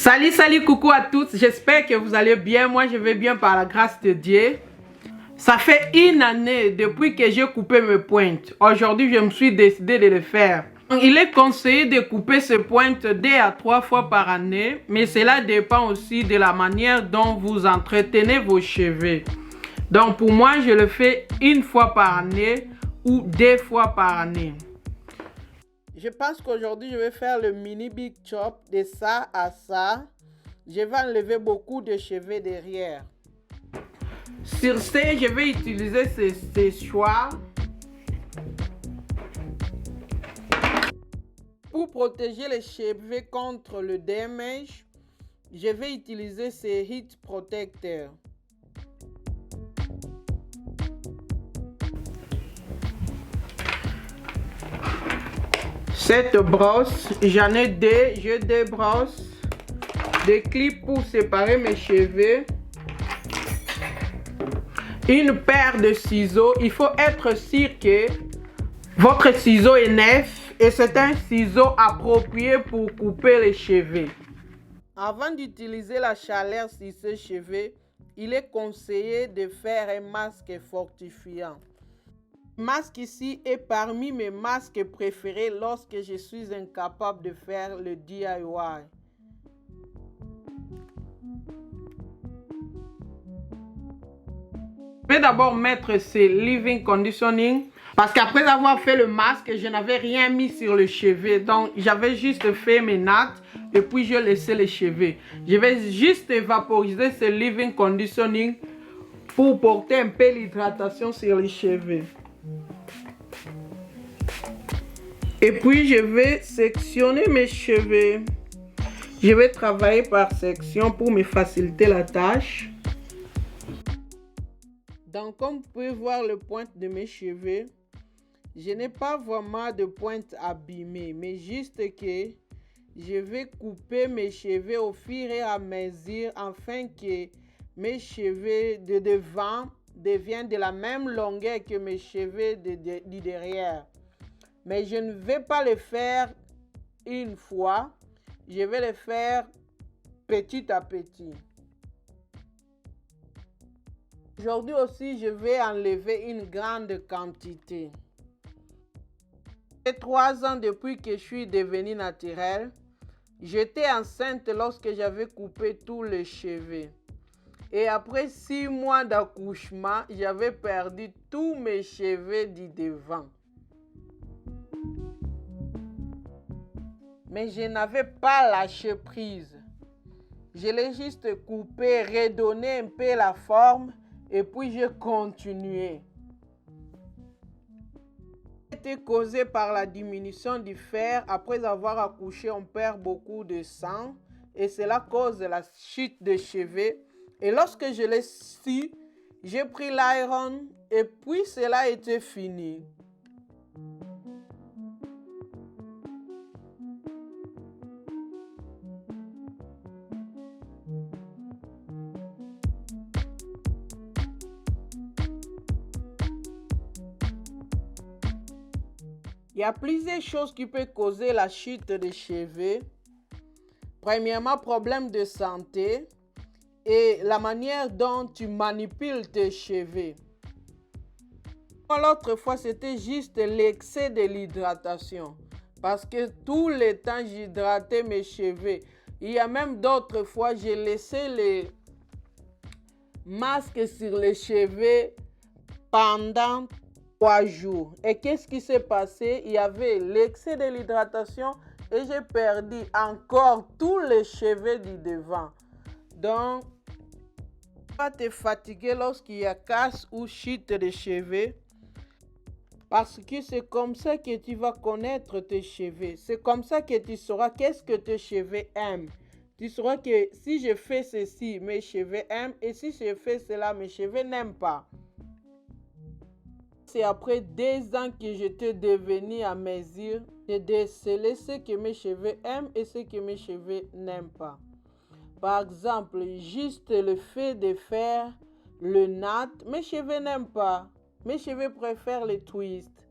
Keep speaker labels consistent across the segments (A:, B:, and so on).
A: Salut, coucou à tous, j'espère que vous allez bien, moi je vais bien par la grâce de Dieu. Ça fait une année depuis que j'ai coupé mes pointes. Aujourd'hui, je me suis décidé de le faire. Il est conseillé de couper ses pointes 2 à 3 fois par année, mais cela dépend aussi de la manière dont vous entretenez vos cheveux. Donc pour moi, je le fais une fois par année ou 2 fois par année. Je pense qu'aujourd'hui, je vais faire le mini big chop de ça à ça. Je vais enlever beaucoup de cheveux derrière. Sur ce, je vais utiliser ces séchoirs pour protéger les cheveux contre le damage. Je vais utiliser ces heat protecteurs. Cette brosse, j'en ai deux. J'ai deux brosses, des clips pour séparer mes cheveux, une paire de ciseaux. Il faut être sûr que votre ciseau est neuf et c'est un ciseau approprié pour couper les cheveux. Avant d'utiliser la chaleur sur ces cheveux, il est conseillé de faire un masque fortifiant. Le masque ici est parmi mes masques préférés lorsque je suis incapable de faire le DIY. Je vais d'abord mettre ce leave-in conditioning parce qu'après avoir fait le masque, je n'avais rien mis sur les cheveux. Donc, j'avais juste fait mes nattes et puis je laissais les cheveux. Je vais juste vaporiser ce leave-in conditioning pour porter un peu l'hydratation sur les cheveux. Et puis, je vais sectionner mes cheveux. Je vais travailler par section pour me faciliter la tâche. Donc, comme vous pouvez voir le pointe de mes cheveux, je n'ai pas vraiment de pointe abîmée, mais juste que je vais couper mes cheveux au fur et à mesure afin que mes cheveux de devant deviennent de la même longueur que mes cheveux de derrière. Mais je ne vais pas le faire une fois, je vais le faire petit à petit. Aujourd'hui aussi, je vais enlever une grande quantité. J'ai 3 ans depuis que je suis devenue naturelle. J'étais enceinte lorsque j'avais coupé tous les cheveux. Et après 6 mois d'accouchement, j'avais perdu tous mes cheveux du devant. Mais je n'avais pas lâché prise. Je l'ai juste coupé, redonné un peu la forme et puis j'ai continué. C'était causé par la diminution du fer. Après avoir accouché, on perd beaucoup de sang et cela cause la chute de cheveux. Et lorsque je l'ai su, j'ai pris l'iron et puis cela a été fini. Il y a plusieurs choses qui peuvent causer la chute des cheveux. Premièrement, problème de santé et la manière dont tu manipules tes cheveux. L'autre fois, c'était juste l'excès de l'hydratation. Parce que tout le temps, j'hydratais mes cheveux. Il y a même d'autres fois, j'ai laissé les masques sur les cheveux pendant 3 jours. Et qu'est-ce qui s'est passé? Il y avait l'excès de l'hydratation et j'ai perdu encore tous les cheveux du devant. Donc, tu vas te fatiguer lorsqu'il y a casse ou chute de cheveux. Parce que c'est comme ça que tu vas connaître tes cheveux. C'est comme ça que tu sauras qu'est-ce que tes cheveux aiment. Tu sauras que si je fais ceci, mes cheveux aiment. Et si je fais cela, mes cheveux n'aiment pas. C'est après 2 ans que j'étais devenue à mesure de déceler ce que mes cheveux aiment et ce que mes cheveux n'aiment pas. Par exemple, juste le fait de faire le nat, mes cheveux n'aiment pas. Mes cheveux préfèrent les twists.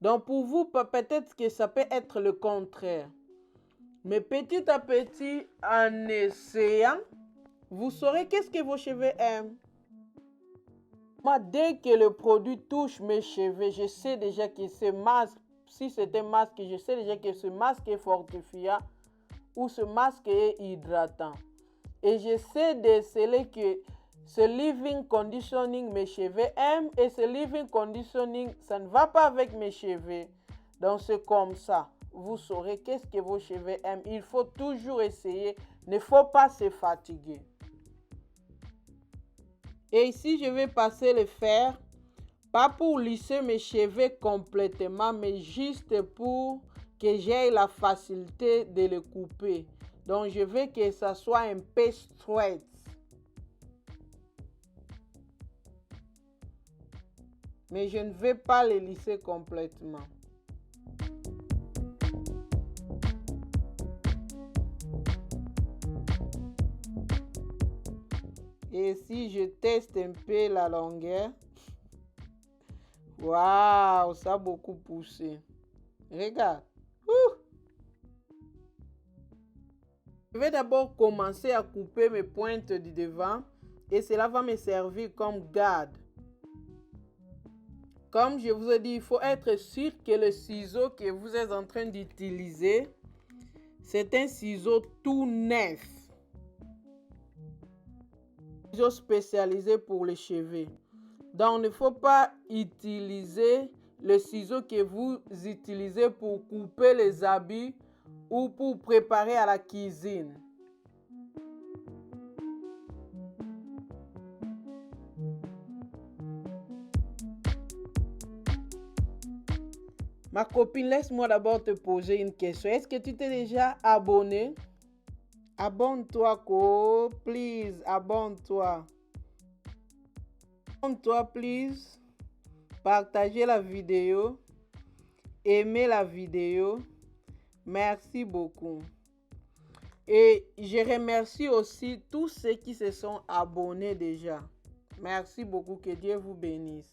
A: Donc pour vous, peut-être que ça peut être le contraire. Mais petit à petit, en essayant, vous saurez qu'est-ce que vos cheveux aiment. Moi, dès que le produit touche mes cheveux, je sais déjà que ce masque, si c'est un masque, je sais déjà que ce masque est fortifiant ou ce masque est hydratant. Et je sais déceler que ce leave-in conditioning, mes cheveux aiment, et ce leave-in conditioning, ça ne va pas avec mes cheveux. Donc c'est comme ça. Vous saurez qu'est-ce que vos cheveux aiment. Il faut toujours essayer. Il ne faut pas se fatiguer. Et ici, je vais passer le fer. Pas pour lisser mes cheveux complètement, mais juste pour que j'aie la facilité de les couper. Donc je veux que ça soit un peu straight. Mais je ne vais pas les lisser complètement. Et si je teste un peu la longueur, waouh, ça a beaucoup poussé. Regarde. Je vais d'abord commencer à couper mes pointes du devant et cela va me servir comme garde. Comme je vous ai dit, il faut être sûr que le ciseau que vous êtes en train d'utiliser, c'est un ciseau tout neuf. Un ciseau spécialisé pour les cheveux. Donc, il ne faut pas utiliser le ciseau que vous utilisez pour couper les habits ou pour préparer à la cuisine. Ma copine, laisse-moi d'abord te poser une question. Est-ce que tu t'es déjà abonné? Abonne-toi, please, abonne-toi. Abonne-toi, please. Partagez la vidéo. Aimez la vidéo. Merci beaucoup. Et je remercie aussi tous ceux qui se sont abonnés déjà. Merci beaucoup. Que Dieu vous bénisse.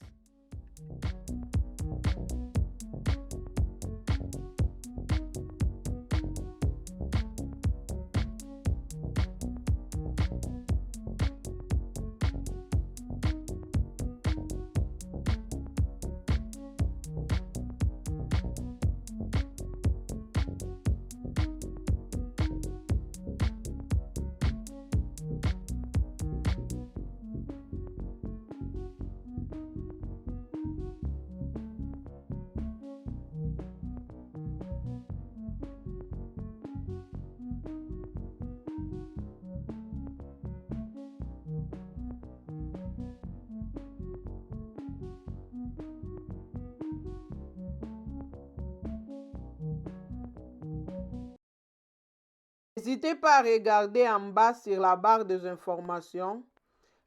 A: N'hésitez pas à regarder en bas sur la barre des informations.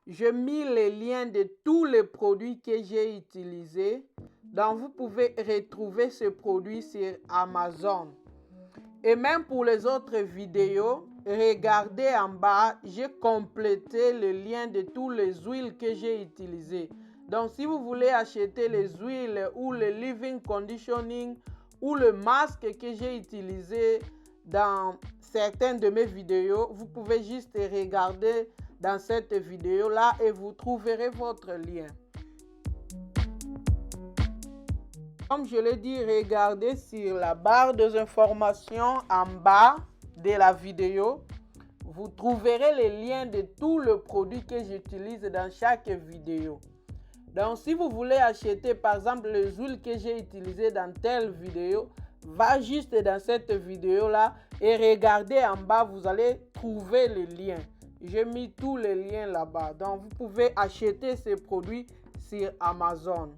A: Je mis les liens de tous les produits que j'ai utilisés. Donc vous pouvez retrouver ce produit sur Amazon. Et même pour les autres vidéos, regardez en bas, j'ai complété le lien de toutes les huiles que j'ai utilisées. Donc si vous voulez acheter les huiles ou le leave-in conditioning ou le masque que j'ai utilisé dans certaines de mes vidéos, vous pouvez juste regarder dans cette vidéo là et vous trouverez votre lien. Comme je l'ai dit, regardez sur la barre des informations en bas de la vidéo. Vous trouverez les liens de tous les produits que j'utilise dans chaque vidéo. Donc si vous voulez acheter par exemple les huiles que j'ai utilisées dans telle vidéo, va juste dans cette vidéo là et regardez en bas, vous allez trouver les liens. J'ai mis tous les liens là-bas. Donc vous pouvez acheter ces produits sur Amazon.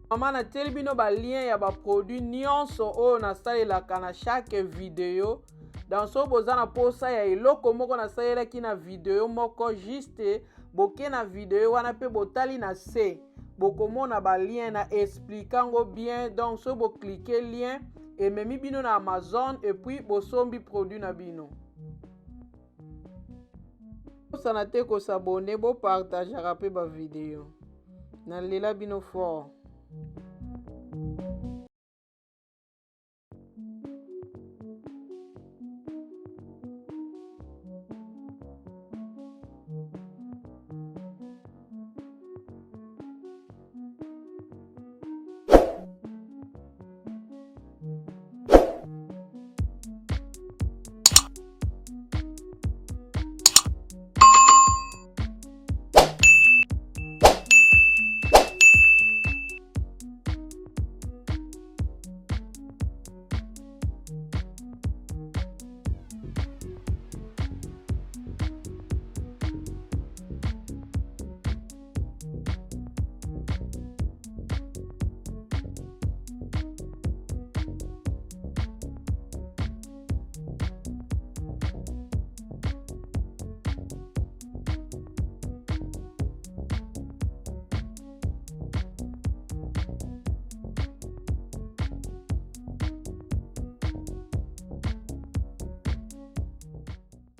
A: Mama na teli bino ba lien ya ba produit nyonso oyo nasalelaka na chaque vidéo. Dans so boza na posa ya eloko moko nasalelaki na vidéo moko juste boke na vidéo wana pe botali na se bokomona ba lien na expliquango bien. Donc so bo cliquer lien ememi bino na Amazon et puis bosombi produit na bino. Osana te ko s'abonner, bo partager pe ba vidéo. Na lela bino fort.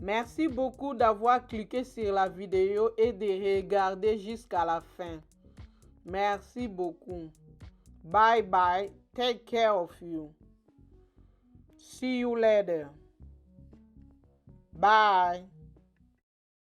A: Merci beaucoup d'avoir cliqué sur la vidéo et de regarder jusqu'à la fin. Merci beaucoup. Bye bye. Take care of you. See you later. Bye.